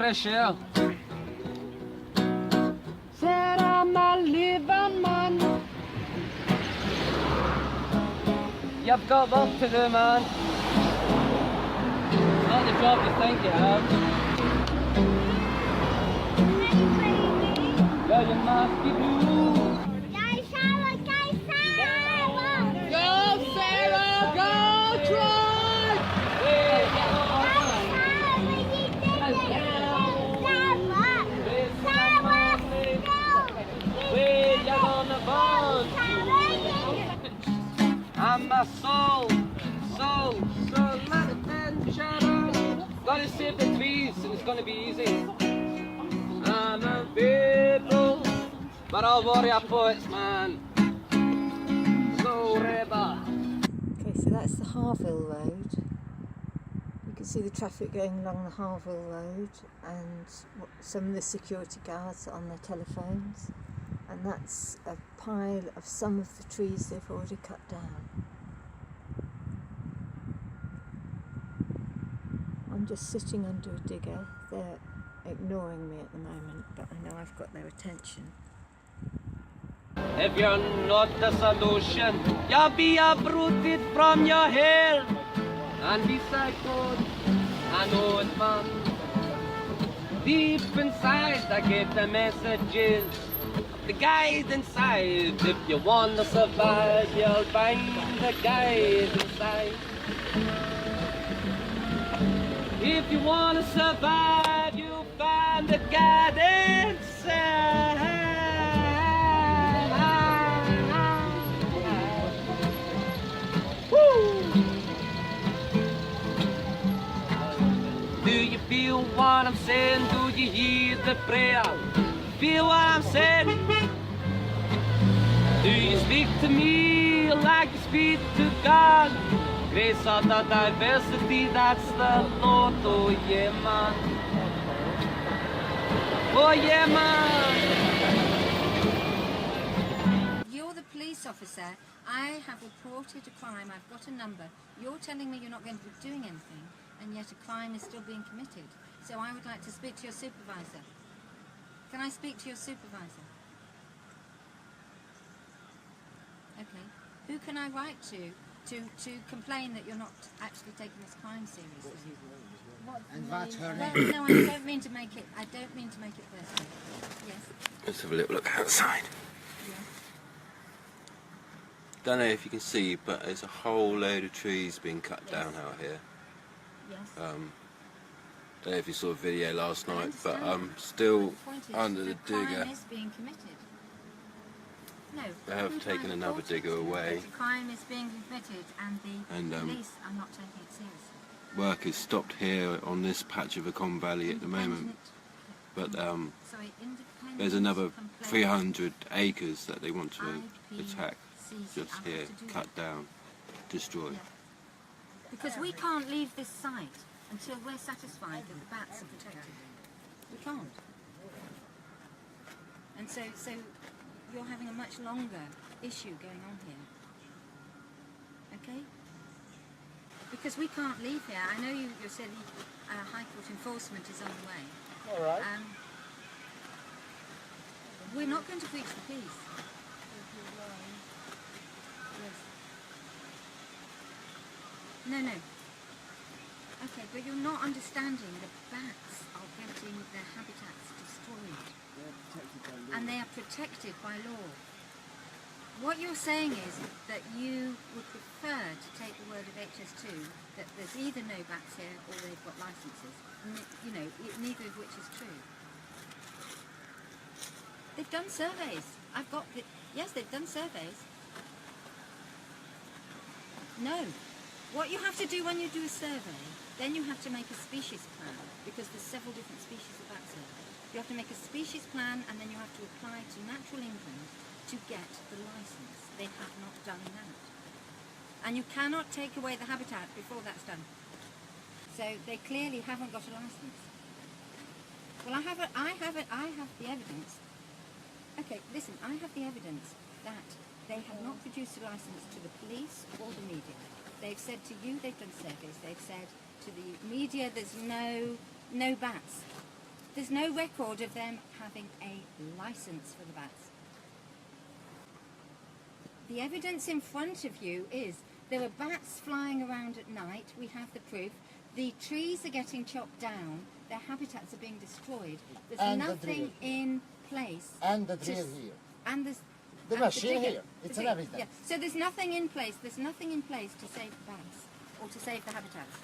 fresh air. Said I'm a living man. You've got work to do, man. It's not the job you think you have. Yeah, you must be blue. Go, Sarah, go, Troy! I'm a soul, let it adventure. Gotta save the trees and it's gonna be easy. I'm a people, but I'll worry about poets, man. So rebel. Okay, so that's the Harville Road. You can see the traffic going along the Harville Road and some of the security guards are on their telephones. And that's a pile of some of the trees they've already cut down. I'm just sitting under a digger. They're ignoring me at the moment, but I know I've got their attention. If you're not the solution, you'll be uprooted from your hill and be cycled. I know it, man. Deep inside, I get the messages. The guide inside. If you want to survive, you'll find the guide inside. If you want to survive, you'll find the guide inside. Do you feel what I'm saying? Do you hear the prayer? Feel what I'm saying? Do you speak to me like you speak to God? Grace of the diversity, that's the Lord. Oh yeah, man. Oh yeah, man. You're the police officer. I have reported a crime. I've got a number. You're telling me you're not going to be doing anything, and yet a crime is still being committed. So I would like to speak to your supervisor. Can I speak to your supervisor? Okay. Who can I write to complain that you're not actually taking this crime seriously? And what's her No, name? no, I don't mean to make it personal. Yes. Let's have a little look outside. Yeah. Don't know if you can see, but there's a whole load of trees being cut down out here. Yes. Don't know if you saw a video last I night, but understand. I'm still The point is, under the digger. crime is being committed. No. They have haven't taken I another reported digger away. that a crime is being committed and the police are not taking it seriously. Work is stopped here on this patch of the Colne Valley at the moment, but there's another 300 acres that they want to attack, just here, cut down, destroy. Yeah. Because we can't leave this site until we're satisfied that the bats are protected. We can't. And so you're having a much longer issue going on here. Okay? Because we can't leave here. I know you said High Court enforcement is on the way. All right. We're not going to breach the peace. Yes. No. Okay, but you're not understanding the bats are getting their habitats destroyed. And they are protected by law. What you're saying is that you would prefer to take the word of HS2 that there's either no bats here or they've got licences. You know, neither of which is true. They've done surveys. Yes, they've done surveys. No. What you have to do when you do a survey, then you have to make a species plan, because there's several different species of bats here. You have to make a species plan and then you have to apply to Natural England to get the licence. They have not done that. And you cannot take away the habitat before that's done. So they clearly haven't got a licence. Well, I have the evidence. Okay, listen, I have the evidence that they have not produced a licence to the police or the media. They've said to you they've done surveys. They've said to the media there's no bats. there's no record of them having a license for the bats. The evidence in front of you is there are bats flying around at night. We have the proof. The trees are getting chopped down. Their habitats are being destroyed. There's And the nothing drill. in place. And the to drill s- here. And there's The and machine digger. here. The It's an digger. evidence. Yeah. So there's nothing in place. There's nothing in place to save the bats or to save the habitats.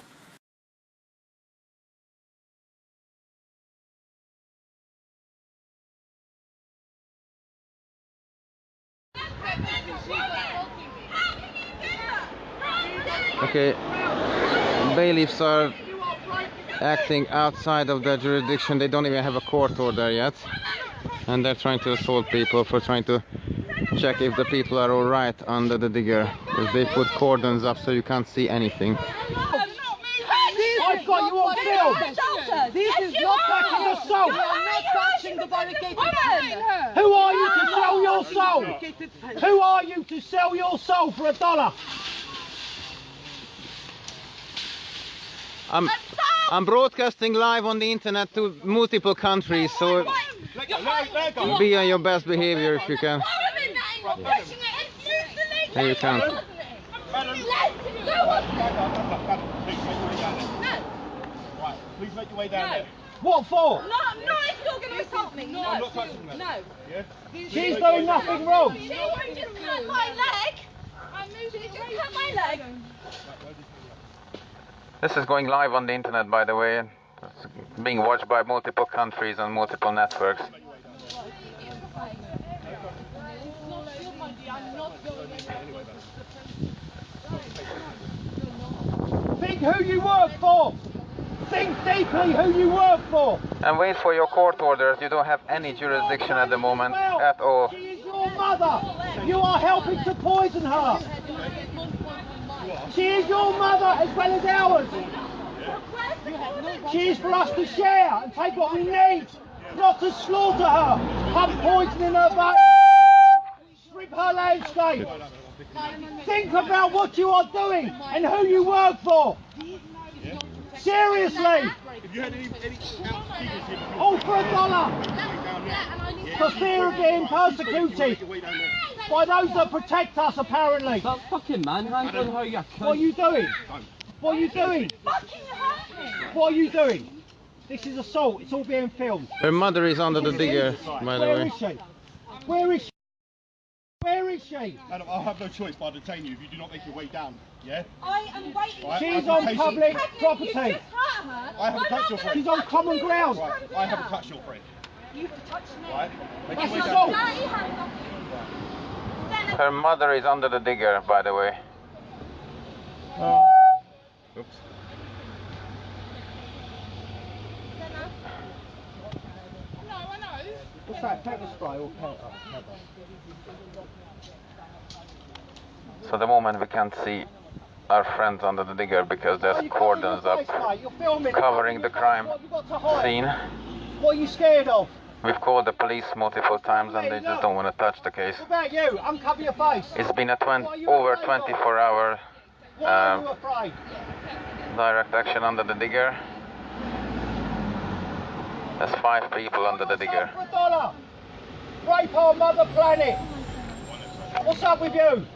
Okay, bailiffs are acting outside of their jurisdiction. They don't even have a court order yet, and they're trying to assault people for trying to check if the people are all right under the digger, because they put cordons up so you can't see anything. I've got you on film. This is not touching your soul. You are not touching the barricade. Who are you to sell your soul? Who are you to sell your soul for $1? I'm broadcasting live on the internet to multiple countries, so be on your best behavior if you can. There you can. Right, please make your way down there. What for? No, if you're going to assault me. No, I'm not touching them. No. Yeah? She's doing nothing wrong. She just cut my leg. She just cut my leg. This is going live on the internet, by the way. It's being watched by multiple countries and multiple networks. Think who you work for. Think deeply who you work for. And wait for your court orders. You don't have any jurisdiction at the moment at all. She is your mother. You are helping to poison her. She is your mother as well as ours. She is for us to share and take what we need, not to slaughter her, pump poison in her veins, strip her landscape. Think about what you are doing and who you work for. Seriously. If you had any All for $1. For fear of being persecuted by those that protect us, apparently. That fucking manhandling her, you cunt. What are you doing? What are you doing? What are you doing? This is assault. It's all being filmed. Her mother is under the digger, by the Where way. is she? Where is she? Where is she? Madam, I'll have no choice but to detain you if you do not make your way down. Yeah? I am waiting. Right, She's I on can public patient. property. You just hurt her. I haven't touched your friend. She's on common ground. Right, I haven't touched your friend. You've touched me. Right? Make That's your way assault. down. Dirty hands off me. Her mother is under the digger, by the way. Oops. What's that? Pepper spray or pepper? So the moment we can't see our friends under the digger because there's cordons up covering the crime scene. What are you scared of? We've called the police multiple times and they just don't want to touch the case. What about you? Uncover your face. It's been a over 24-hour Why are you afraid? direct action under the digger. There's 5 people under the digger. For $1. Rape our mother planet. What's up with you?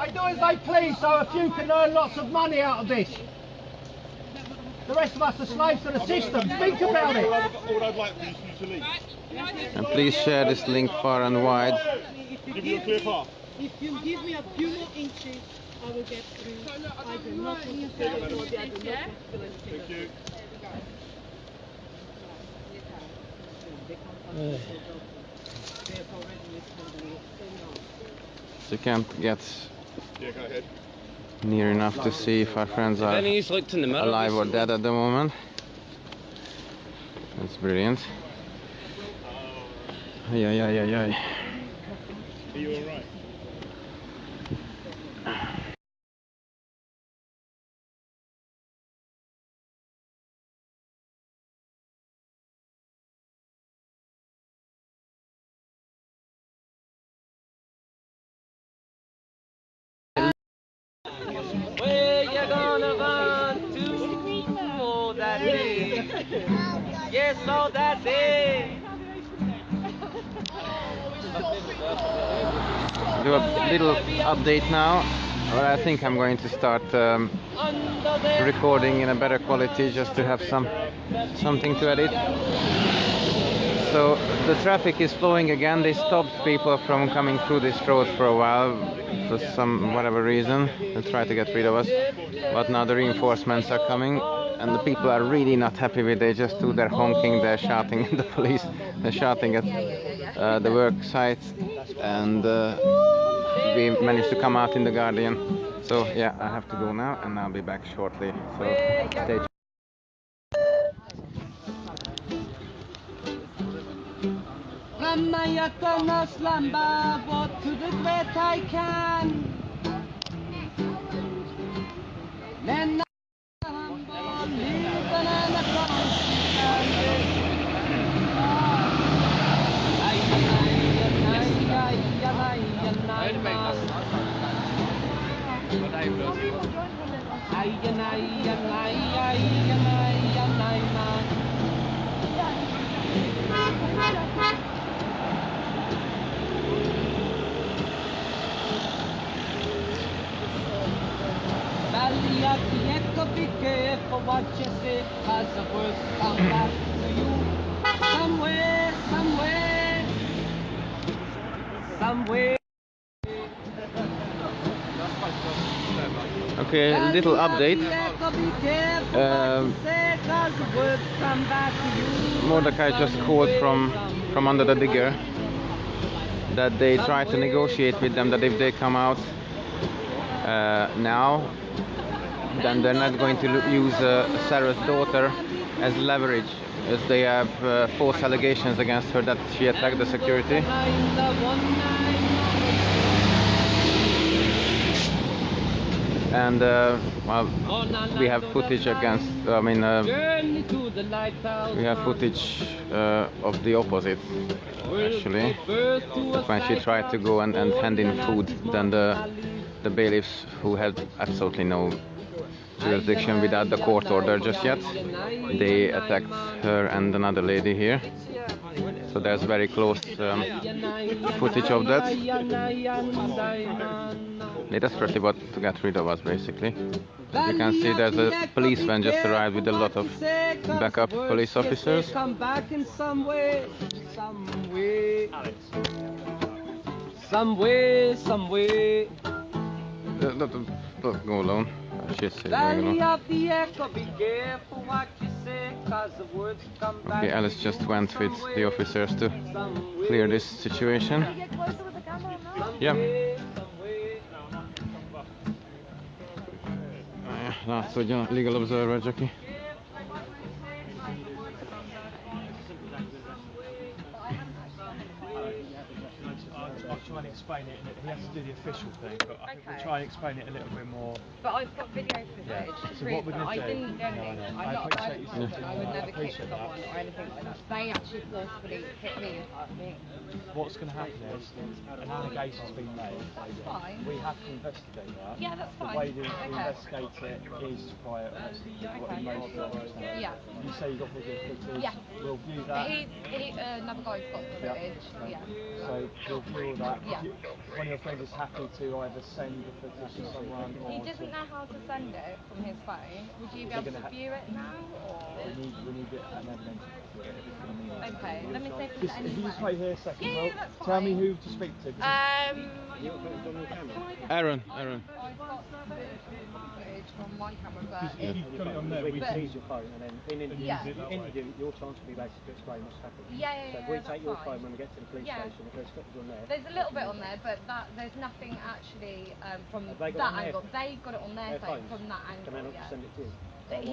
They do as they please, so a few can earn lots of money out of this. The rest of us are slaves to the system. Think about it. All I'd like is for you to leave. And please share this link far and wide. Give me a clear path. If you give me a few more inches, I will get through. I do not want to fail anybody. I do not want to feel anything. Thank you. So you can't get Yeah, go ahead. near enough to see if our friends are Then he's looked in the mirror. alive or dead at the moment. That's brilliant. Yeah. Are you alright? Where you gonna run to? Oh, that day. Yes, so that's it. Do a little update now, or I think I'm going to start recording in a better quality just to have something to edit. So the traffic is flowing again. They stopped people from coming through this road for a while for some whatever reason. They try to get rid of us, but now the reinforcements are coming, and the people are really not happy with. They just do their honking, they're shouting at the police, they're shouting at the work site, and we managed to come out in the Guardian. So yeah, I have to go now, and I'll be back shortly. So stay tuned. From my eternal slumber, brought to the great I can. Then I humble, living in a Valley of the echo, be careful what you say, 'cause the words come back to you. Somewhere, somewhere, somewhere. Okay, a little update. Mordecai just called from under the digger that they try to negotiate with them, that if they come out now, then they're not going to use Sarah's daughter as leverage, as they have false allegations against her that she attacked the security. And well, we have footage against, we have footage of the opposite, actually. When she tried to go and hand in food, then the bailiffs, who had absolutely no jurisdiction without the court order just yet, they attacked her and another lady here. So there's very close footage of that. They desperately want to get rid of us, basically. As you can see, there's a police van just arrived with a lot of backup police officers. Come back in some way, some way, some way, some way. Don't go alone. She's going Valley alone. of the echo, be careful what you say, 'cause the words come back. Okay, Alice just went with the officers to clear this situation. Yeah. Látszódjon a legal observer, Jackie. I'll try and explain it. He has to do the official thing, but I think we'll try and explain it a little bit more. But I've got video footage to So prove what we're that going I to do? didn't do anything. I'm not a violent person. I would never kick appreciate someone or anything like that. They actually forcefully hit me and hurt me. What's going to happen is an allegation's been made. That's fine. We have to investigate that. Yeah, that's fine. The way to investigate it is by arrest. What most circumstances. Yeah. You say you've got video footage. Yeah. We'll view that. Another guy's got footage. Yeah. So we'll view all that. Yeah. One of your friends is happy to either send the footage to someone or He doesn't know how to send it from his phone. Would you be able to view it now, or? We need it an evidential copy of it. Okay, let me see if there's any If you just wait here a second, yeah, that's fine. tell me who to speak to. Aaron. I've got footage on my camera, but If you've got it on there, we can use your phone, and then in interview, your chance will be basically to explain what's happened. So if we take your phone when we get to the police station, if there's footage on there. There's a little bit on there, but there's nothing actually from that angle. They've got it on their phone from that angle. Can I not send it to you?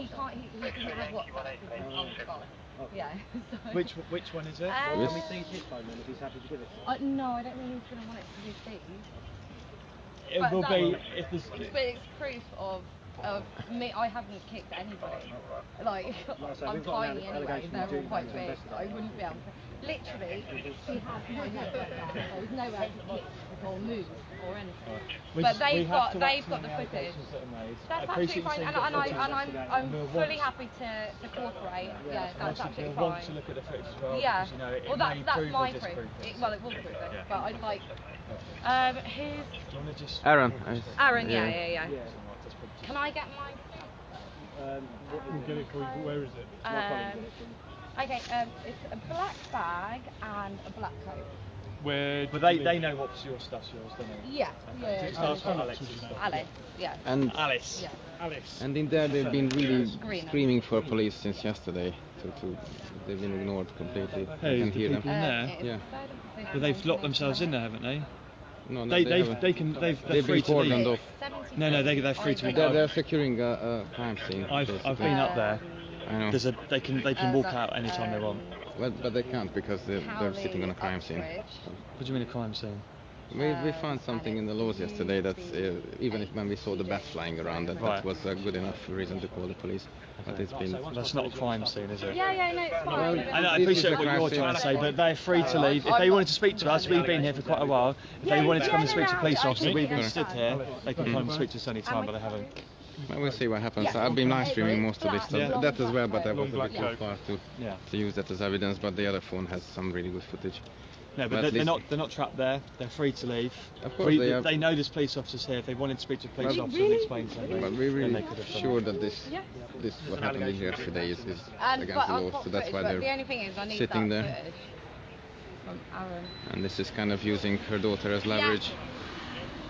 He can't. He doesn't have WhatsApp because his phone's gone. Yeah. So. Which one is it? Can we seize his phone then if he's happy to give it to us? No, I don't think he's going to want it to be seized. It will be if there's. But it's proof of Me, I haven't kicked anybody. Like, So I'm we've got an tiny anyway, allegation they're of all doing quite to big. investigate. I wouldn't be able to. Literally, she had no legs like that. There was nowhere to kick or move or anything. But they've got the footage. That's absolutely fine, and I'm fully happy to cooperate. Yeah, that's absolutely fine. Want to look at the footage as well, Yeah. because you know it Well, may that's prove my or proof. disprove things. Well, it will prove it, Yeah. but I'd like. Who's Do you want to just... Aaron. Aaron? Yeah. Yeah. Can I get my? We'll get it for you, but where is it? Okay, it's a black bag and a black coat. Where? But they know what's your stuff's yours, don't they? Yeah. Okay. Just ask for Alex. Alice, yeah. And Alice. Yeah. Alice. And in there they've been really Screaming. screaming for police since yesterday. They've been ignored completely. I Who, can the hear them. people in there? Yeah. But they've locked themselves in there, haven't they? No, They're they've free been to leave. cordoned off. No, they're free to leave. They're securing a crime scene. I've basically. been up there. I know. They can walk out anytime they want. But they can't because they're sitting on a crime scene. What do you mean a crime scene? We found something in the laws yesterday that even if when we saw the bats flying around, that was a good enough reason to call the police. But it's been... That's not a crime scene, is it? Yeah, no, it's fine. I appreciate what you're trying to say, but they're free to leave. If they wanted to speak to us, we've been here for quite a while. If they wanted to come and speak to police officers, we've been stood here. They can come and speak to us any time, but they haven't. Well, we'll see what happens. I've been live streaming most of this, that as well, but I was a bit too far to use that as evidence. But the other phone has some really good footage. No, but they're not trapped there. They're free to leave. Of course they know there's police officers here. If they wanted to speak to police officers and explain something, but we're really they could have sure that this what happened in yesterday is against the law. So that's why they're the only thing is I need sitting that there. footage from Aaron. And this is kind of using her daughter as leverage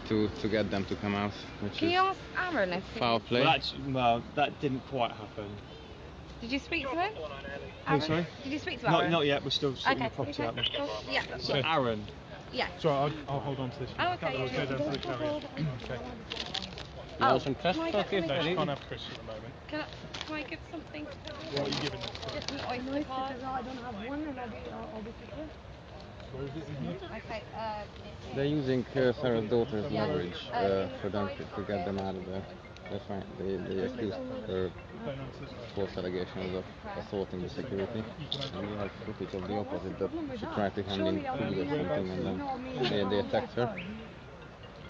to get them to come out, which Can is you ask Aaron if foul play. Well, that didn't quite happen. Did you speak to him? Oh, sorry? Did you speak to Aaron? Not yet. We're still sorting the property out. Cool. Yeah. So Aaron. Yeah. Sorry, I'll hold on to this. Oh, okay. We'll go down to the carrier. Okay. Oh, some Chris? No, she can't have Chris at the moment. Can I give something? What are you giving this to? Just an oyster card. I don't have one and I'll be quicker. Where is it in here? Okay. They're using Sarah's daughter as leverage for them to get them out of there. That's right. They accused her false allegations of assaulting the security. And we have footage of the opposite, that she tried to hand in food or something and then they attacked her.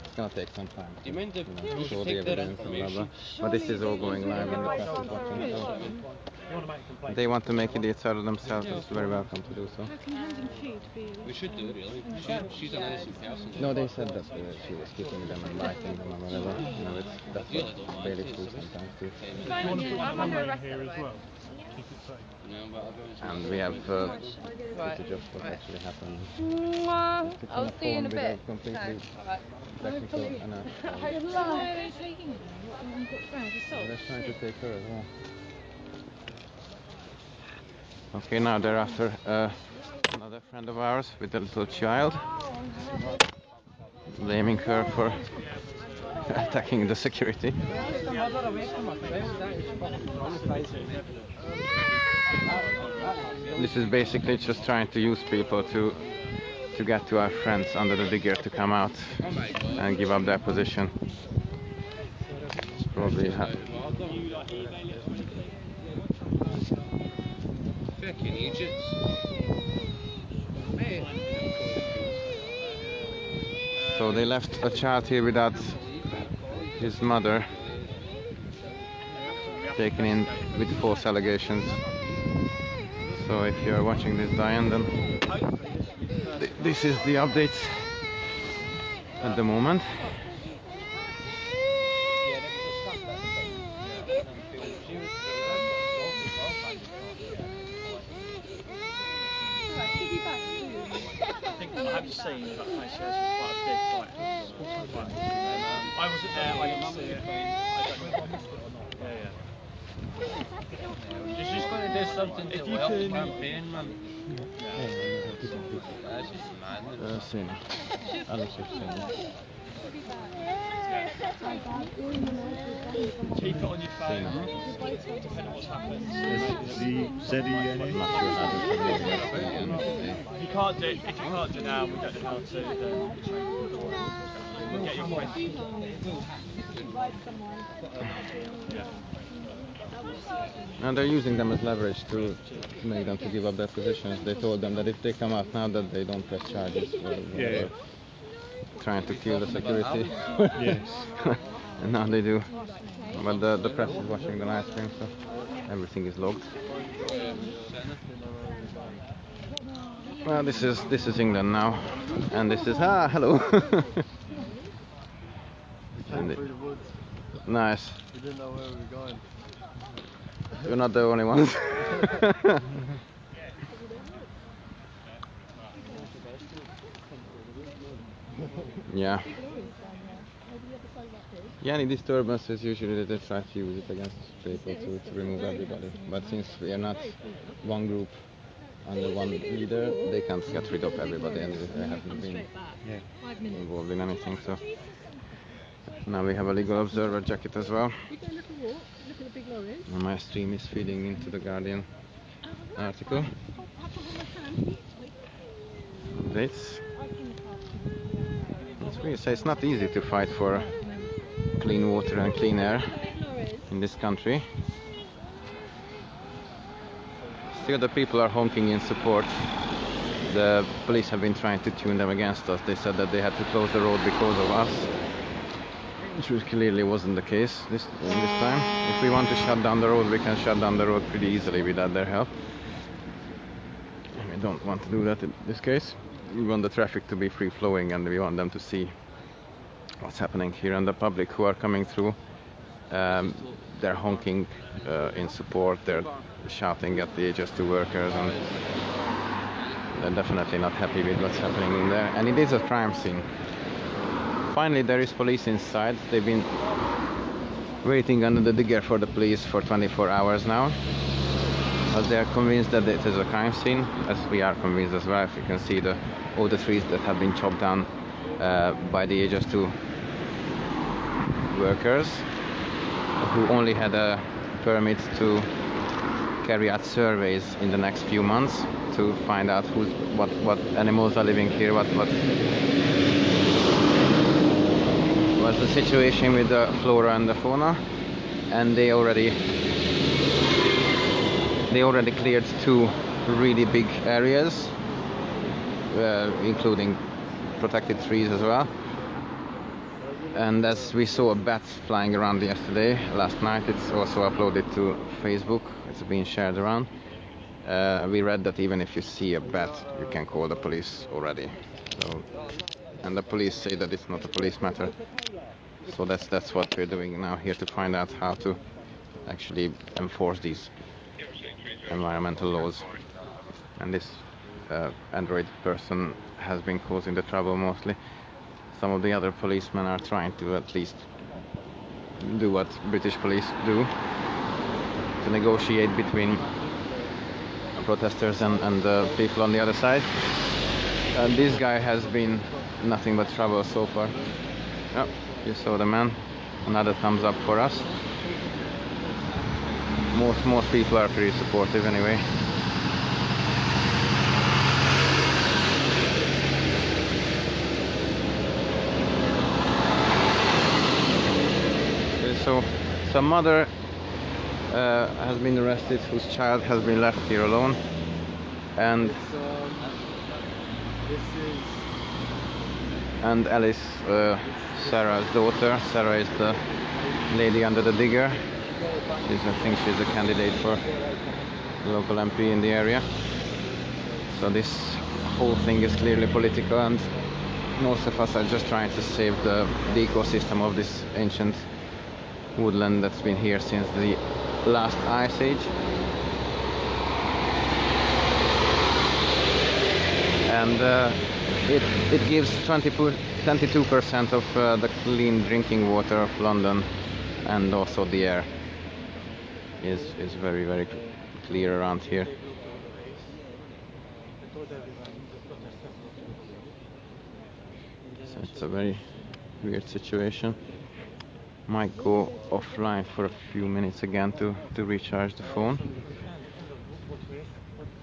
It's gonna take some time to show the evidence and blah blah. But this is all going live and the press is watching. So they want to make idiots out of themselves. It's very welcome to do so. How can handing food be? We should do, really. She's an innocent person. No, they said that she was kicking them and biting them and whatever. That's what bailiffs do sometimes too. I'm under arrest Here at as the well. moment. Keep it safe. No, but I'll go into And we have footage of what actually happened. I'll see you in a bit. Completely Alright. technical and Where are they taking her? they're trying to take her as well. Okay, now they're after another friend of ours with a little child, blaming her for attacking the security. This is basically just trying to use people to get to our friends under the digger to come out and give up their position. It's probably fucking Egypt. so they left a child here without his mother, taken in with false allegations. So if you are watching this, Diane, then this is the update at the moment. I haven't seen, but I see it's quite a big fight. I wasn't there, I didn't see it. I don't know if I missed it or not. Yeah. She's just going to do something to help the campaign, man. That's just madness. Sena. Alex is Sena. Keep it on your phone. Depending on what's happened. I'm not sure how this is going. If you can't do it now, we don't know how to. get your point. And they're using them as leverage to make them to give up their positions. They told them that if they come out now, that they don't press charges for whatever, trying to kill the security. And now they do. But the press is watching the live stream, so everything is logged. Well, this is England now, and this is hello. Through the woods. Nice. We didn't know where we were going. You're not the only ones. Yeah. Yeah, any disturbances usually they try to use it against people to remove everybody. But since we are not one group under one leader, they can't get rid of everybody, and they haven't been involved in anything. So now we have a legal observer jacket as well. And my stream is feeding into the Guardian article. Updates. It's not easy to fight for clean water and clean air in this country. Still, the people are honking in support. The police have been trying to tune them against us. They said that they had to close the road because of us, which clearly wasn't the case this time. If we want to shut down the road, we can shut down the road pretty easily without their help. And we don't want to do that in this case. We want the traffic to be free-flowing, and we want them to see what's happening here. And the public who are coming through, they're honking in support. They're shouting at the HS2 workers, and they're definitely not happy with what's happening in there. And it is a crime scene. Finally, there is police inside. They've been waiting under the digger for the police for 24 hours now. But they are convinced that it is a crime scene, as we are convinced as well. If you can see all the trees that have been chopped down by the HS2 workers, who only had a permit to carry out surveys in the next few months to find out what animals are living here, what's the situation with the flora and the fauna, and they already cleared 2 really big areas, including protected trees as well. And as we saw a bat flying around last night, it's also uploaded to Facebook. It's being shared around. We read that even if you see a bat, you can call the police already. So, and the police say that it's not a police matter. So that's what we're doing now here, to find out how to actually enforce these environmental laws. And this android person has been causing the trouble mostly. Some of the other policemen are trying to at least do what British police do, to negotiate between protesters and the people on the other side. And this guy has been nothing but trouble so far. Oh, you saw the man. Another thumbs up for us. Most people are pretty supportive anyway. So some mother has been arrested whose child has been left here alone, and Alice, Sarah's daughter. Sarah is the lady under the digger. I think she's a candidate for local MP in the area. So this whole thing is clearly political, and most of us are just trying to save the ecosystem of this ancient woodland that's been here since the last ice age. And it gives 22% of the clean drinking water of London, and also the air is very, very clear around here. So it's a very weird situation. Might go offline for a few minutes again to recharge the phone,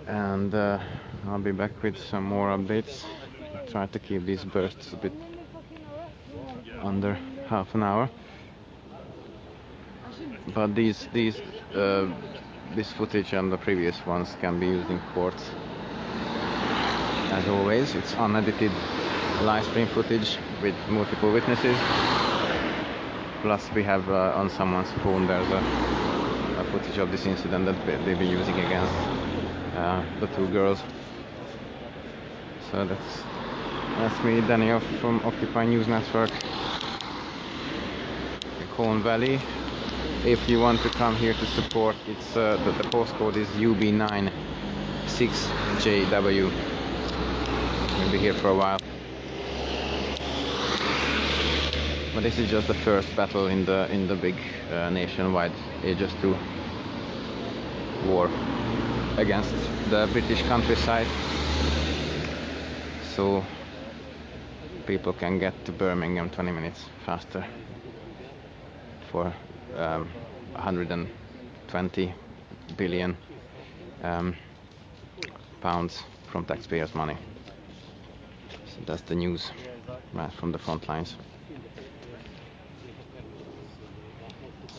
and I'll be back with some more updates. Try to keep these bursts a bit under half an hour. But this footage and the previous ones can be used in court. As always, it's unedited live stream footage with multiple witnesses. Plus we have on someone's phone there's a footage of this incident that they've been using against the two girls. So that's me, Daniel from Occupy News Network, Colne Valley. If you want to come here to support, it's the postcode is UB96JW. We'll be here for a while. But this is just the first battle in the big nationwide Aegis 2 war against the British countryside, so people can get to Birmingham 20 minutes faster for 120 billion pounds from taxpayers' money. So that's the news right from the front lines.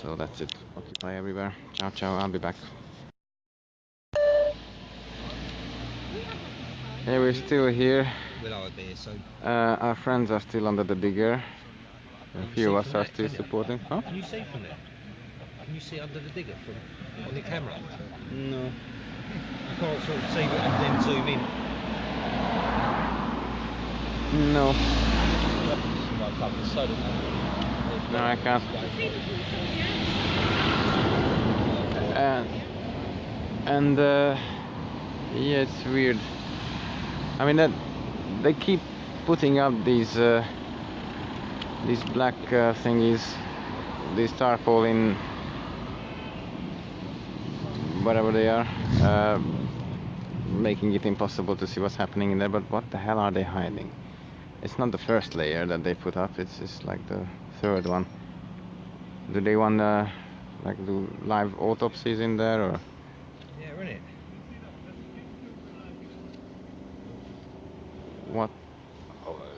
So that's it. Occupy everywhere. Ciao, ciao. I'll be back. Hey, we're still here. Our friends are still under the digger. A few of us are still supporting. Huh? Can you see from there? Can you see under the digger on the camera? No. You can't sort of see it and then zoom in. No. No, I can't. Yeah, it's weird. I mean that they keep putting up these black thingies, these tarpaulin, whatever they are, making it impossible to see what's happening in there. But what the hell are they hiding? It's not the first layer that they put up. It's like the third one. Do they want like do live autopsies in there or? Yeah, isn't it? What?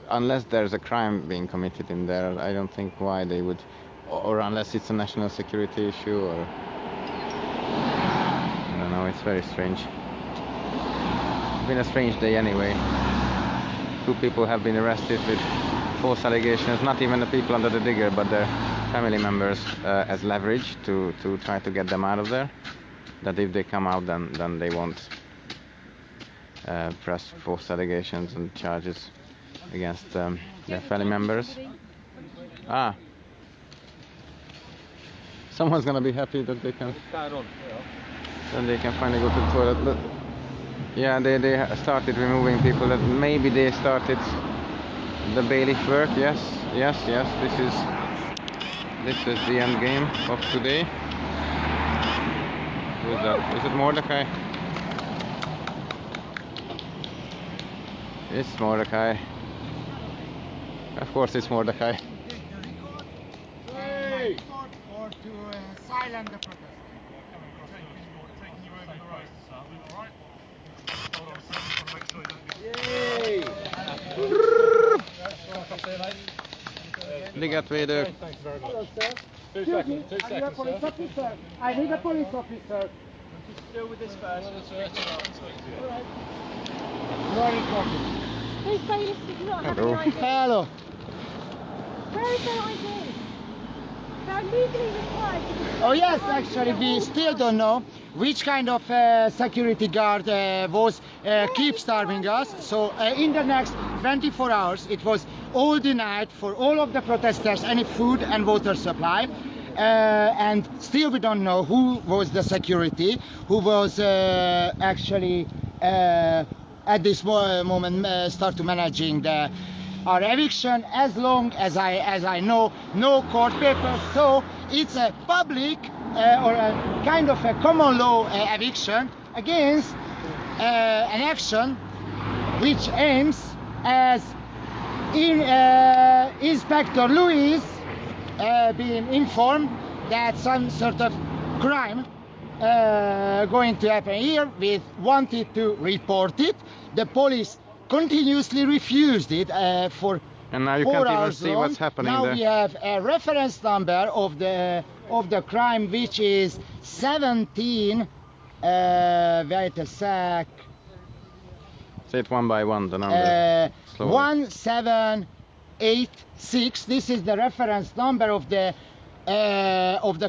Unless there's a crime being committed in there, I don't think why they would, or unless it's a national security issue, or I don't know. It's very strange. It's been a strange day anyway. 2 people have been arrested with false allegations. Not even the people under the digger, but their family members as leverage to try to get them out of there. That if they come out, then they won't press false allegations and charges against their family members. Someone's gonna be happy that they can. Then they can finally go to the toilet. But yeah, they started removing people. That maybe they started the bailiff work. Yes. This is the end game of today. Who's that? Is it Mordecai? It's Mordecai. Of course it's Mordecai. Hey! Or to silence the protest. Ligatvédők. Hello, sir. Excuse me, I need a police officer. I need a police officer. Deal with this first. Alright. You are recording. Who's bailiffs did you not have Hello. any ID? Hello. Where is their ID? They're legally required to be. Oh yes, actually we still don't know which kind of security guard was keep starving us. So in the next 24 hours it was all denied for all of the protesters any food and water supply. And still we don't know who was the security, who was actually at this moment start to managing our eviction. As long as I know, no court papers, so it's a public or a kind of a common law eviction against an action which aims as Inspector Louis being informed that some sort of crime going to happen here. We wanted to report it. The police continuously refused it for And now you 4 can't even hours see long. what's happening now there. we have a reference number of the crime, which is 17. Wait a sec. Say it one by one, the number. Slowly. 1786. This is the reference number of the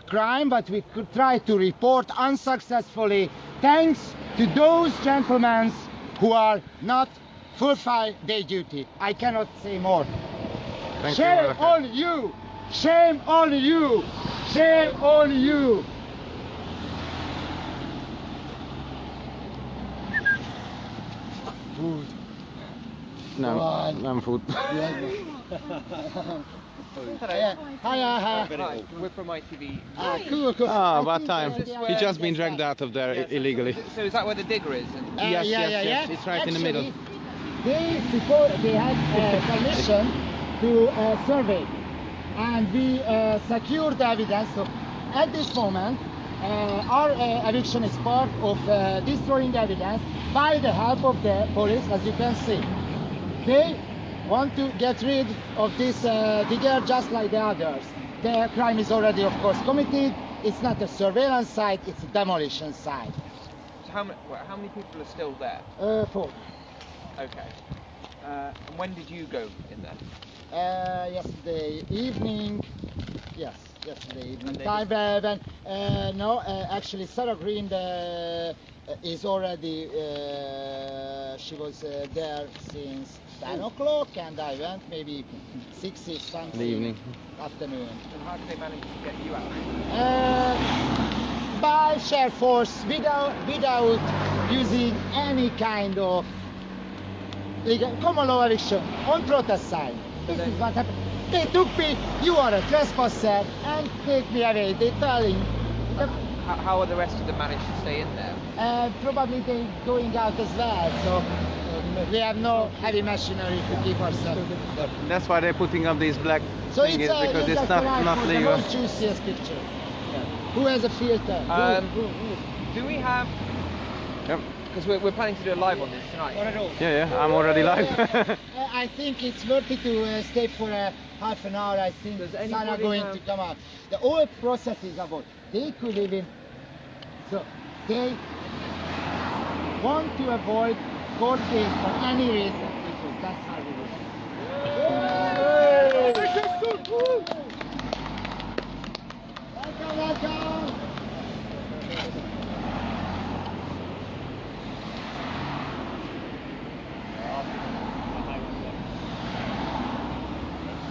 crime, but we could try to report unsuccessfully, thanks to those gentlemen who are not fulfill their duty. I cannot say more. Shame on you! Shame on you! Shame on you! Food. Nem fut. Hi. We're from ITV. Cool. Ah, about time. He's just been dragged out of there illegally. So is that where the digger is? Yes. It's right in the middle. They had permission to survey, and we secured the evidence. So at this moment, our eviction is part of destroying evidence by the help of the police, as you can see. They want to get rid of this digger just like the others. The crime is already, of course, committed. It's not a surveillance site, it's a demolition site. So how many people are still there? 4. Okay. And when did you go in there? Yesterday evening. Yes, yesterday evening. Actually, Sarah Green is already. She was there since 10 o'clock, and I went maybe 6 something. The evening. Afternoon. And how did they manage to get you out? By share force, without using any kind of legal common law eviction on protest side. This is what happened. They took me, you are a trespasser, and take me away. They telling. How are the rest of them managed to stay in there? Probably they going out as well, so we have no heavy machinery to keep ourselves. That's why they're putting up these black things, because it's not legal. The most juiciest picture. Who has a filter? Do we have? Yep. Because we're planning to do a live on this tonight. Yeah, I'm already live. I think it's worth it to stay for half an hour. I think Sana going to come out. The whole process is about they could even, so they want to avoid court case for any reason, because that's how it is. Welcome.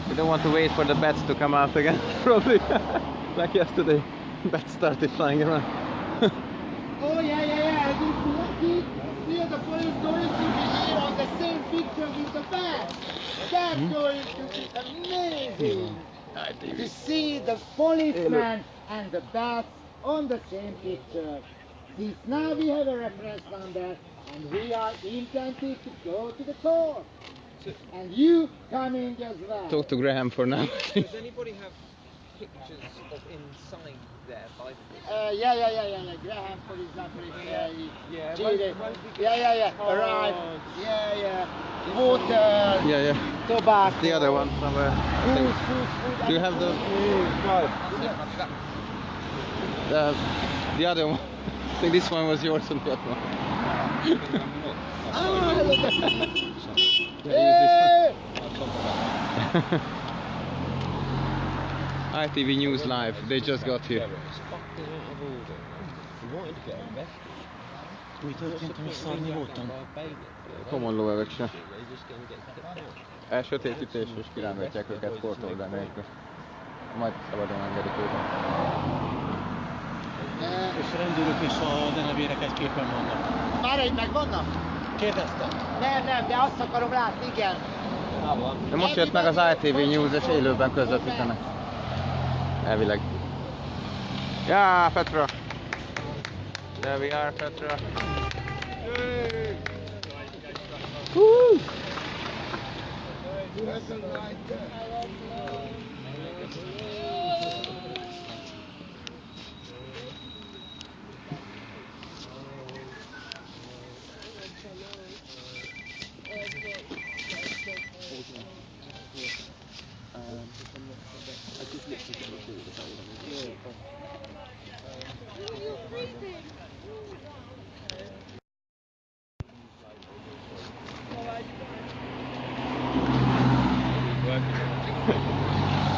We don't want to wait for the bats to come out again, probably. Like yesterday, bats started flying around. Oh yeah. This lucky. See the police going to be here on the same picture with the bats. That's going to be amazing. To see the policeman and the bats on the same picture. Since now we have a reference number and we are intended to go to the court. And you coming as well. Talk to Graham for now. Does anybody have pictures of inside there by the digger? Yeah. Graham, for example, cheated. Arrived. Water. Yeah. Tobacco. The other one somewhere. Food. Do you have the? The other one. I think this one was yours and the other one. ITV News Live, they just got here. Common law eviction. Elsötétítés és kirángatják őket kortoldal nélkül. Majd szabadon engedik őket. És a rendőrök és a denevérek képen vannak. Már egy megvannak? Kérdeztem. Nem, de azt akarom látni, igen. De most jött meg az ITV News, és élőben közvetítenek. Elvileg. Yeah, Petra. There we are, Petra. Woo! I just literally got to do the You're freezing.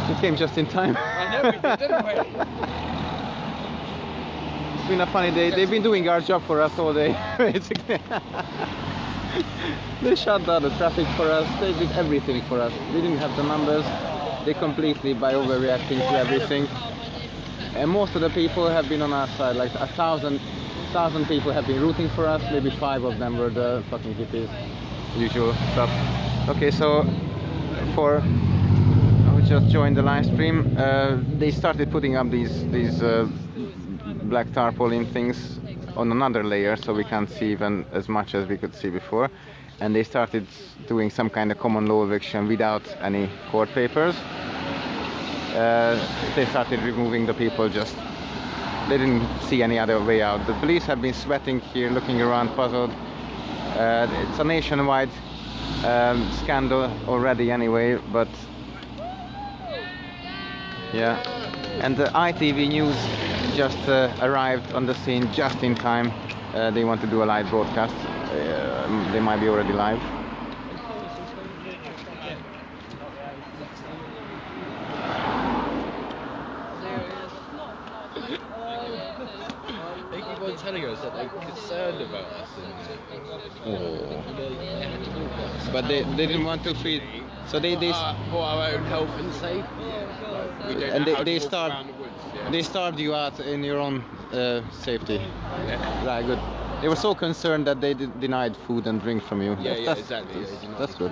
We came just in time. I know we did, didn't we? It's been a funny day. They've been doing our job for us all day, basically. They shut down the traffic for us. They did everything for us. We didn't have the numbers. They completely by overreacting to everything. And most of the people have been on our side. Like 1,000 people have been rooting for us. Maybe 5 of them were the fucking hippies. Usual stuff. Okay, so I just joined the live stream. They started putting up these black tarpaulin things on another layer, so we can't see even as much as we could see before. And they started doing some kind of common law eviction without any court papers. They started removing the people. Just they didn't see any other way out. The police have been sweating here, looking around, puzzled. It's a nationwide scandal already anyway, but yeah. And the ITV News just arrived on the scene just in time. They want to do a live broadcast. They might be already live. They keep on telling us that they were concerned about us. They had to walk us. But they didn't want to feed. So they for our own health and safety. We don't and know how they to walk starved. around the woods. Yeah. They starved you out in your own safety. Yeah. Right, good. They were so concerned that they denied food and drink from you. Exactly. That's good.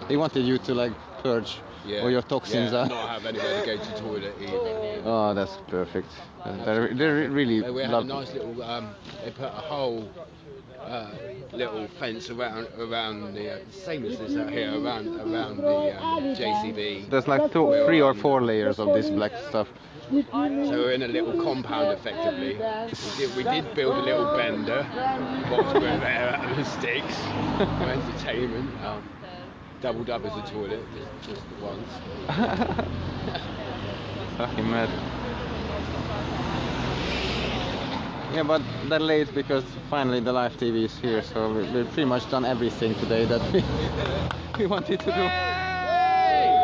They wanted you to like purge all your toxins out. Not have anywhere to go to the toilet either. Oh, that's perfect. They're really We had lovely. a nice little. They put a whole little fence around the same as this out here around the JCB. There's like 3 or 4 layers of this black stuff. So we're in a little compound effectively. We did build a little bender whilst we were there out of the sticks for entertainment. Doubled up as a toilet, just the once. Fucking mad. Yeah, but they're late because finally the live TV is here, so we've pretty much done everything today that we wanted to do.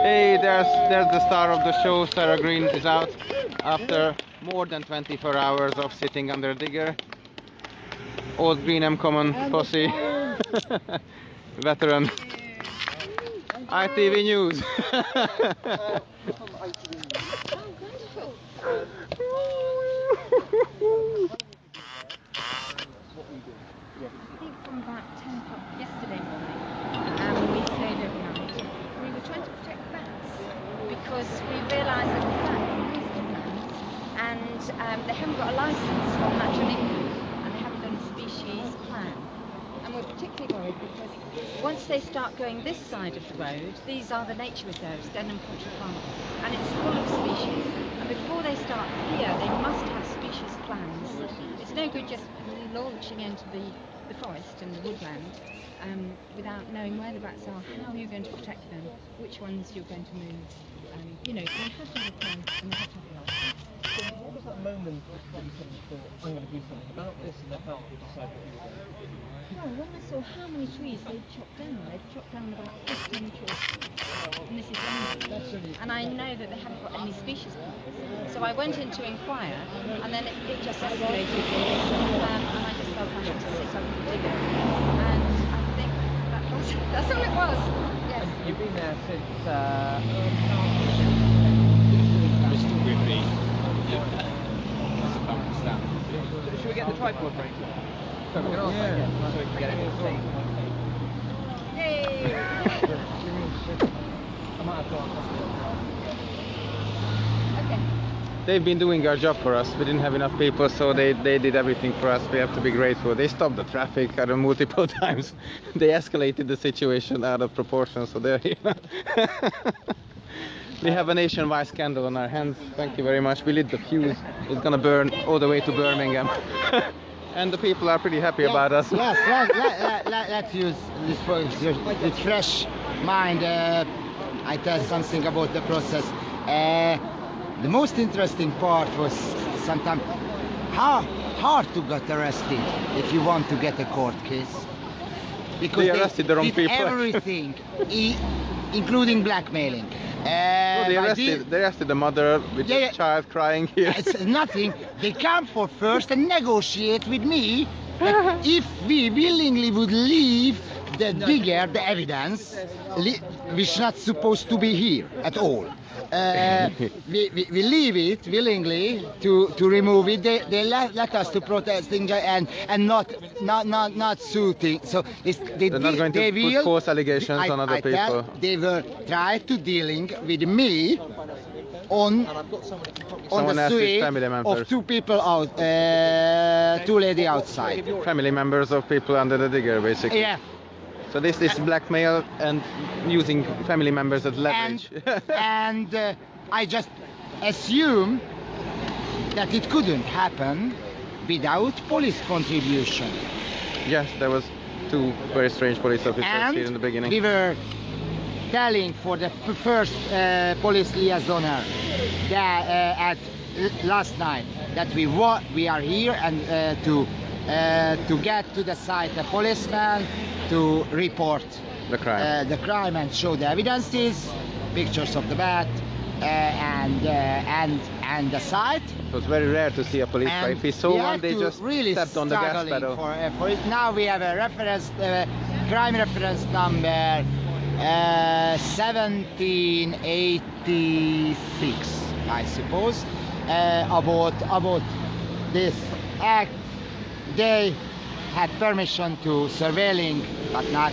Hey, there's the star of the show. Sarah Green is out after more than 24 hours of sitting under a digger. Old Greenham Common posse, veteran. ITV News. I think from about 10 o'clock yesterday morning, we stayed overnight. We were trying to protect bats because we realised that the bats are woodland and they haven't got a licence from Natural England and they haven't done a species plan. And we're particularly worried because once they start going this side of the road, these are the nature reserves, Denham Country Park, and it's full of species. And before they start here, they must have species plans. It's no good just launching into the forest and the woodland without knowing where the bats are, how you're going to protect them, which ones you're going to move. You have to have a plan and they have to have a license. So what was that moment that you suddenly thought, I'm going to do something about this, and then how did you decide what you were going to do? Well, when I saw how many trees they'd chopped down about 15 trees. And this is London. And I know that they haven't got any species plans. So I went in to inquire, and then it just escalated. And I just felt I had to sit up and dig it. And I think that's all it was. Yes. And you've been there since... Mr. Whitby. Should we get the tripod ready? So we can also so we can get it all. Yay! I might have gone. Okay. They've been doing our job for us. We didn't have enough people, so they did everything for us. We have to be grateful. They stopped the traffic multiple times. They escalated the situation out of proportion, so they're here. We have a nationwide scandal on our hands. Thank you very much. We lit the fuse. It's gonna burn all the way to Birmingham. And the people are pretty happy about us. Yes, let's use this for with fresh mind. I tell something about the process. The most interesting part was sometimes how hard to get arrested if you want to get a court case. Because they arrested the wrong did people. everything, including blackmailing. They arrested the mother with the child crying here. It's nothing. They come for first and negotiate with me that if we willingly would leave the digger, the evidence, which not supposed to be here at all. We leave it willingly to remove it. They let us to protesting and not suiting. So they're not going to put false allegations on other people. They were trying to dealing with me on the suit of two people out, two lady outside. Family members of people under the digger, basically. Yeah. So this is blackmail and using family members as leverage. And I just assume that it couldn't happen without police contribution. Yes, there was two very strange police officers here in the beginning. We were telling for the first police liaisoner at last night that we are here and to get to the site a policeman to report the crime and show the evidences, pictures of the bat and the site. It was very rare to see a police car. If we saw one, they just really stepped on the gas pedal. For it. Now we have a reference, crime reference number 1786, I suppose, about this act. They had permission to surveilling, but not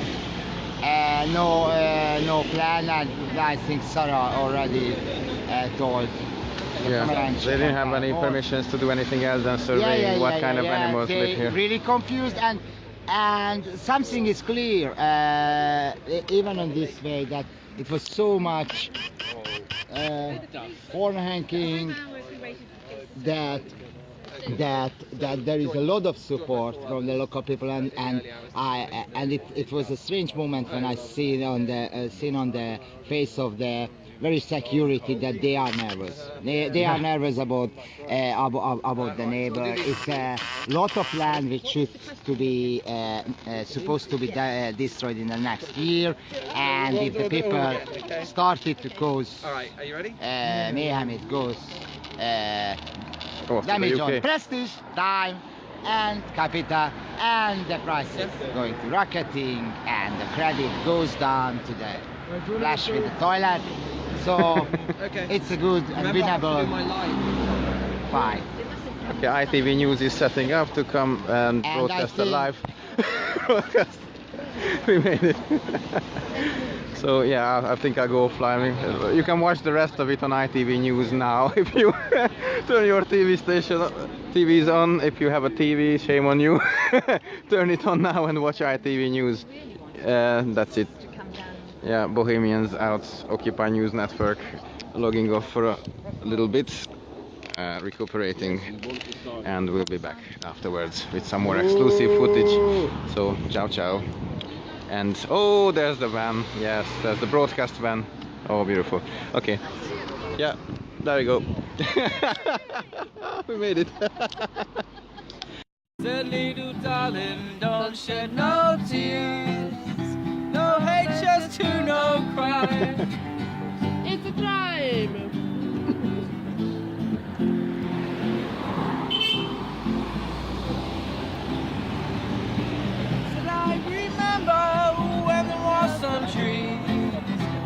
no plan, and I think Sarah already told. Yeah, they didn't have any permissions to do anything else than surveying what kind of animals live here. Really confused, and something is clear, even on this way, that it was so much horn hanking that there is a lot of support from the local people, and it was a strange moment when I seen on the face of the very security that they are nervous. They are nervous about the neighbor. It's a lot of land which should to be supposed to be destroyed in the next year, and if the people started to cause mayhem, it goes damage on prestige, time, and capital, and the price is going to rocketing, and the credit goes down to the flash with the toilet. So it's a good and winnable fight. Okay, ITV News is setting up to come and broadcast a live broadcast. We made it. So yeah, I think I'll go offline. You can watch the rest of it on ITV News now if you turn your TVs on. If you have a TV, shame on you. Turn it on now and watch ITV News. That's it. Yeah, Bohemians out, Occupy News Network logging off for a little bit, recuperating, and we'll be back afterwards with some more exclusive footage. So ciao ciao. And oh, there's the van. Yes, there's the broadcast van. Oh, beautiful. Okay, yeah, there we go. We made it. Said, little darling, don't shed no tears. No hate, just to no crime. It's a crime. Said, I remember when there was some trees,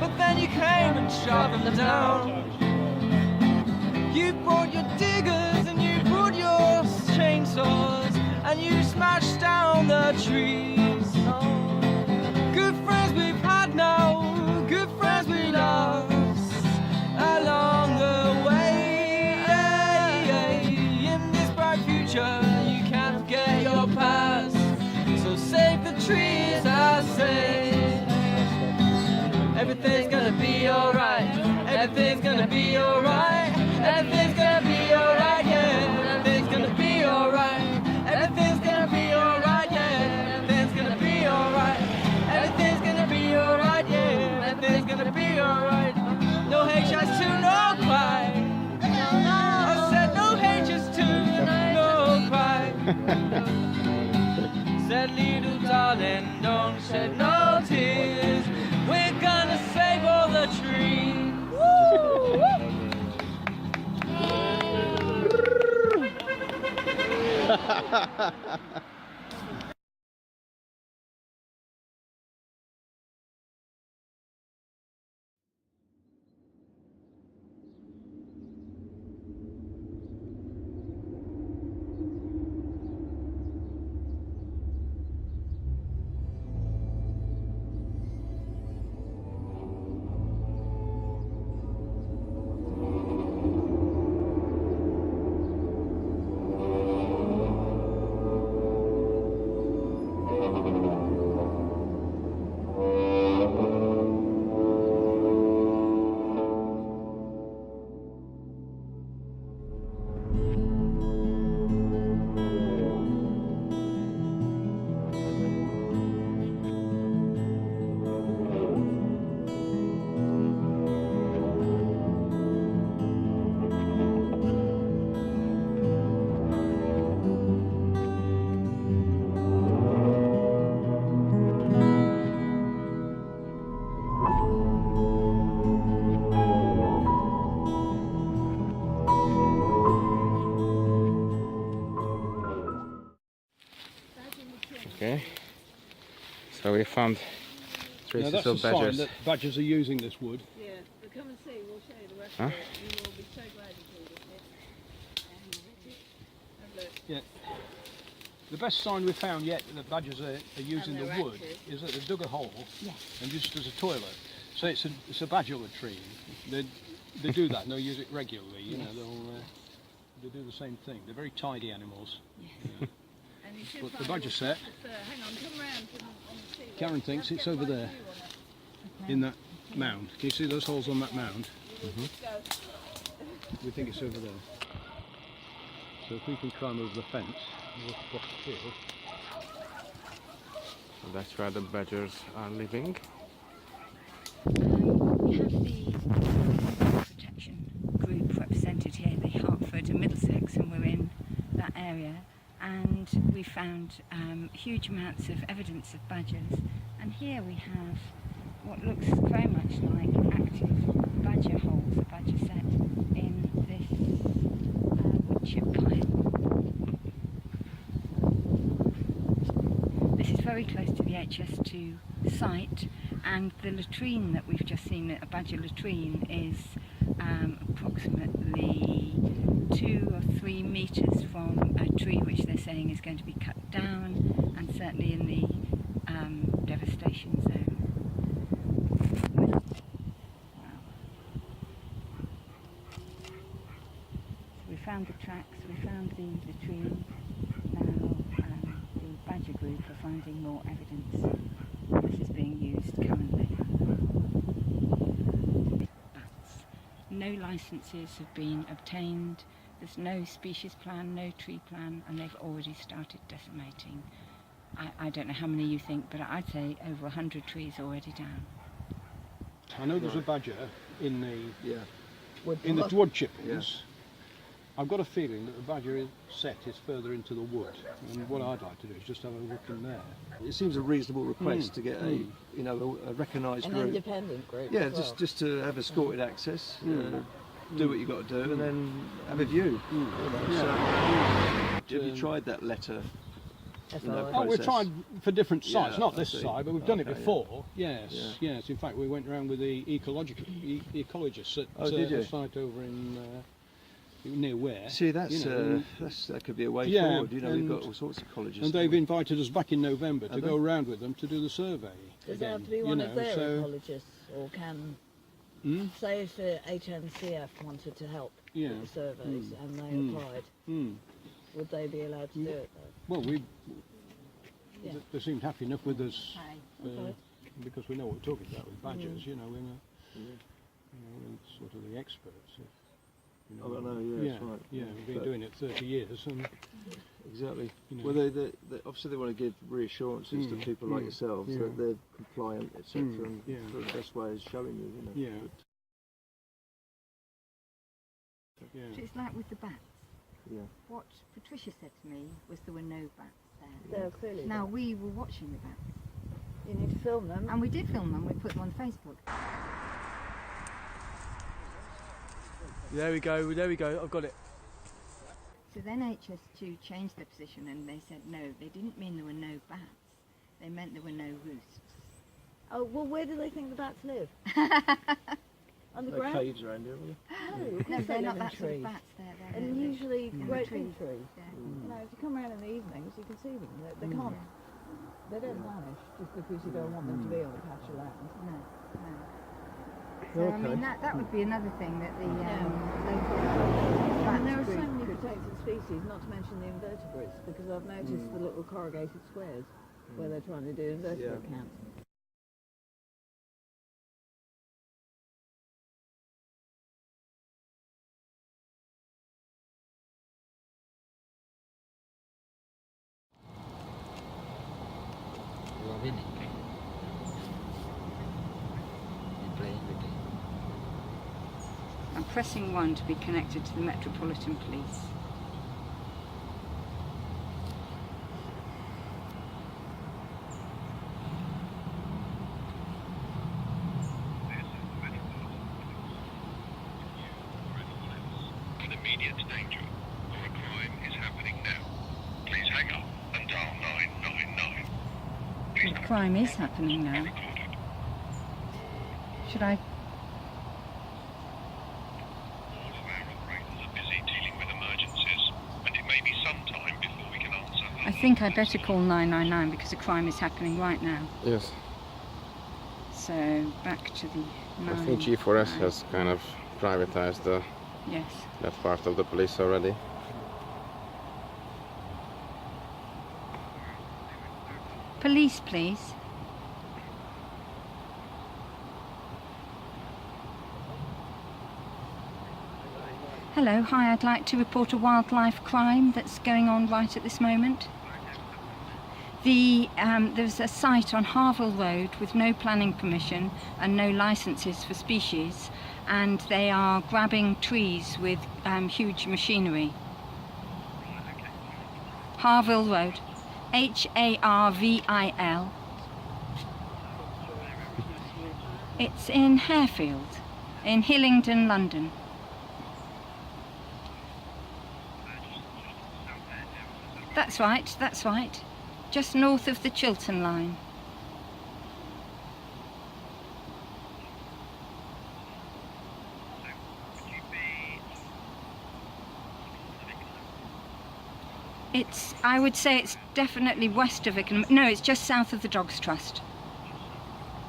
but then you came and shot them down. You brought your diggers and you brought your chainsaws, and you smashed down the trees. Good friends we've had now, good friends we lost along the way. In this bright future, you can't forget your past. So save the trees, I say. Everything's gonna be alright. Everything's gonna be alright. Everything's gonna be alright, yeah. Everything's gonna be alright. Everything's gonna be alright, yeah. Everything's gonna be alright. Everything's gonna be alright, yeah. Everything's gonna be alright. said, little darling, don't shed no tears. We're gonna save all the trees. Okay, so we found traces that's of a sign badgers. that badgers are using this wood. Yeah, but come and see, we'll show you the rest Huh? of it. You will be so glad you did it. Have a look. Yeah. The best sign we've found yet that badgers are using the they're wood active. is that they dug a hole and used it as a toilet. So it's a badger latrine. They do that and they'll use it regularly. You know, they do the same thing. They're very tidy animals. Yeah. And you should But the find badger all set, sorts of, hang on, come round on the sea. Karen thinks it's over there in that mound. Can you see those holes on that mound? We think it's over there. So if we can climb over the fence, we'll cross the field. So that's where the badgers are living. We have the protection group represented here, the Hertford and Middlesex, and we're in that area. And we found huge amounts of evidence of badgers. And here we have what looks very much like active badger holes, a badger set in this wood chip pile. This is very close to the HS2 site, and the latrine that we've just seen, a badger latrine, is approximately 2 or 3 metres from a tree which they're saying is going to be cut down, and certainly in the devastation zone. Wow. So we found the tracks, we found the latrine. Now the badger group are finding more evidence. This is being used currently. Bats. No licences have been obtained. There's no species plan, no tree plan, and they've already started decimating. I don't know how many you think, but I'd say over 100 trees already down. I know there's a badger in the Wood wood chippings. I've got a feeling that the badger set is further into the wood, and what I'd like to do is just have a look in there. It seems a reasonable request to get a recognised An group. independent group. Yeah, as well. just to have escorted access, do what you got to do, and then have a view. You know, so, have you tried that letter? Oh, we've tried for different sites, not this see. site, but we've done it Okay, before. Yes, yes. In fact, we went around with the ecologists at a site over in near Ware. See, that could be a way forward. You know, we've got all sorts of ecologists. And they've invited us back in November to go around with them to do the survey. Does it have to be one of their ecologists, or can, say if the HNCF wanted to help with the surveys and they applied, would they be allowed to do it though? Well, they seemed happy enough with us because we know what we're talking about with badgers. You know, we're sort of the experts. You know, I know, that's right. Yeah, we've been doing it 30 years. And, exactly. You know. Well, they obviously they want to give reassurances to people like yourselves that they're compliant, etc. And the best way is showing you. You know. So it's like with the bats. Yeah. What Patricia said to me was there were no bats. there. They're clearly Now there. we were watching the bats. You need to film them. And we did film them, we put them on Facebook. There we go, I've got it. So then HS2 changed their position and they said no, they didn't mean there were no bats, they meant there were no roosts. Oh, well, where do they think the bats live? On the No ground? caves around here, will No, they they're live not in that sort of trees. bats, they're And usually in the great trees. big trees. Yeah. You know, if you come around in the evenings, you can see them. They can't. They don't vanish just because you don't want them to be on a patch of land. No, no. So I mean that would be another thing that the local And there are bats so many could protected species, not to mention the invertebrates, because I've noticed the little corrugated squares where they're trying to do invertebrate camps. You are winning. You're playing with it. I'm pressing 1 to be connected to the Metropolitan Police. An immediate danger or a crime is happening now. Please hang up and dial 999. The crime is happening now. Should I? All of our operators are busy dealing with emergencies, and it may be some time before we can answer. I think I'd better call 999 because a crime is happening right now. Yes. So back to the I think G4S has kind of privatized the Yes. that part of the police already. Police, please. Hello, hi, I'd like to report a wildlife crime that's going on right at this moment. There's a site on Harville Road with no planning permission and no licences for species, and they are grabbing trees with huge machinery. Harville Road, Harvil. It's in Harefield, in Hillingdon, London. That's right, that's right. Just north of the Chiltern line. I would say it's definitely west of Ickenham. No, it's just south of the Dogs Trust.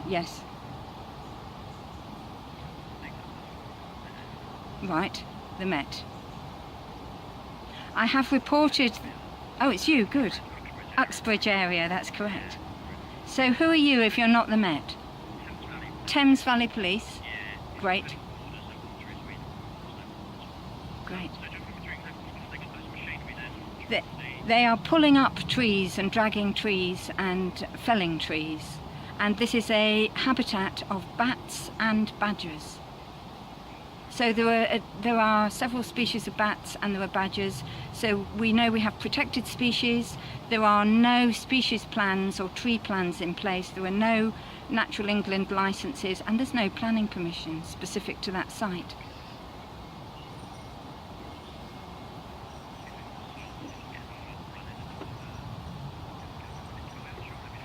Yes. Right, the Met. I have reported... Oh, it's you, good. Uxbridge area, that's correct. So who are you if you're not the Met? Thames Valley Police? Great. Great. They are pulling up trees and dragging trees and felling trees. And this is a habitat of bats and badgers. So there are several species of bats and there are badgers. So we know we have protected species. There are no species plans or tree plans in place. There are no Natural England licences and there's no planning permission specific to that site.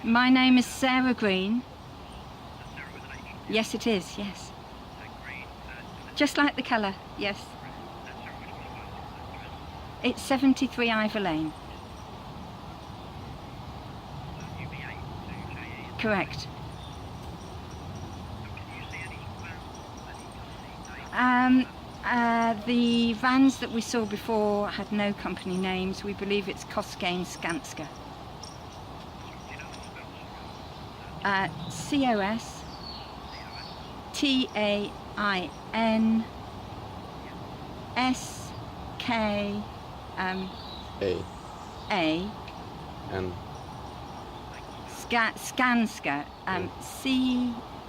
My name is Sarah Green. Yes, it is, yes. Just like the colour, yes. It's 73 Ivor Lane. Correct. The vans that we saw before had no company names. We believe it's Costain Skanska. COS TAIN SK A and Skanska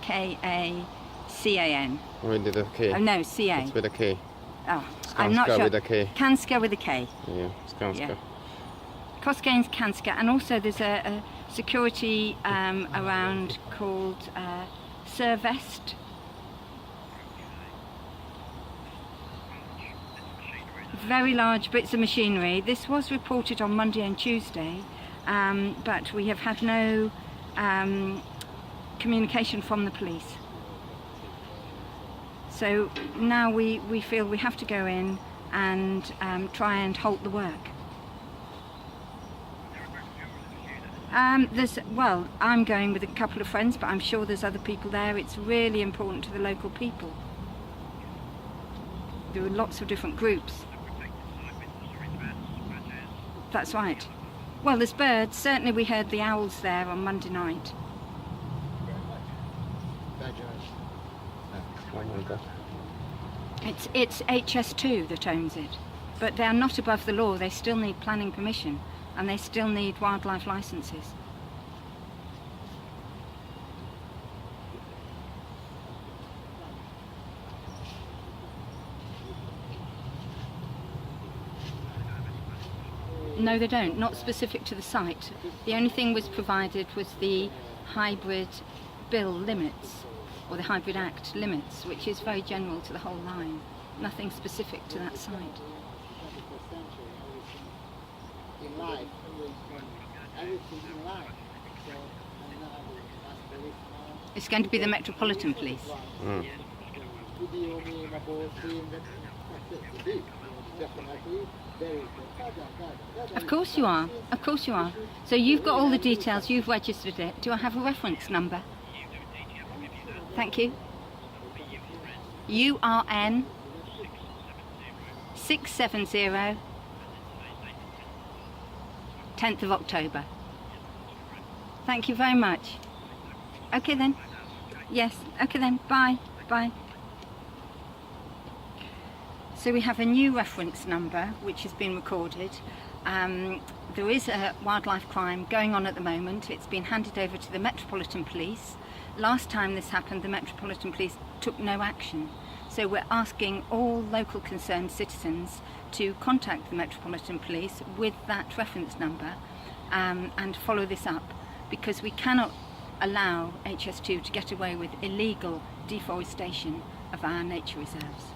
CKACAN. With a K. Oh no, CA. It's with a K. Oh, Skanska I'm not sure. with a K. Kanska with a K. Yeah, Skanska. Yeah. Cosgaines, Cansca, and also there's a security around called Servest. Very large bits of machinery. This was reported on Monday and Tuesday, but we have had no communication from the police. So now we feel we have to go in and try and halt the work. Well, I'm going with a couple of friends, but I'm sure there's other people there. It's really important to the local people. There are lots of different groups. That's right. Well, there's birds. Certainly we heard the owls there on Monday night. It's HS2 that owns it, but they're not above the law. They still need planning permission, and they still need wildlife licenses. No, they don't. Not specific to the site. The only thing was provided was the hybrid bill limits, or the Hybrid Act limits, which is very general to the whole line. Nothing specific to that site. In life, everything in life. It's going to be the Metropolitan Police. Of course you are. Of course you are. So you've got all the details, you've registered it. Do I have a reference number? Thank you. URN 670 10th of October. Thank you very much. Okay then. Yes. Okay then. Bye. Bye. So we have a new reference number which has been recorded. There is a wildlife crime going on at the moment. It's been handed over to the Metropolitan Police. Last time this happened, the Metropolitan Police took no action. So we're asking all local concerned citizens to contact the Metropolitan Police with that reference number and follow this up, because we cannot allow HS2 to get away with illegal deforestation of our nature reserves.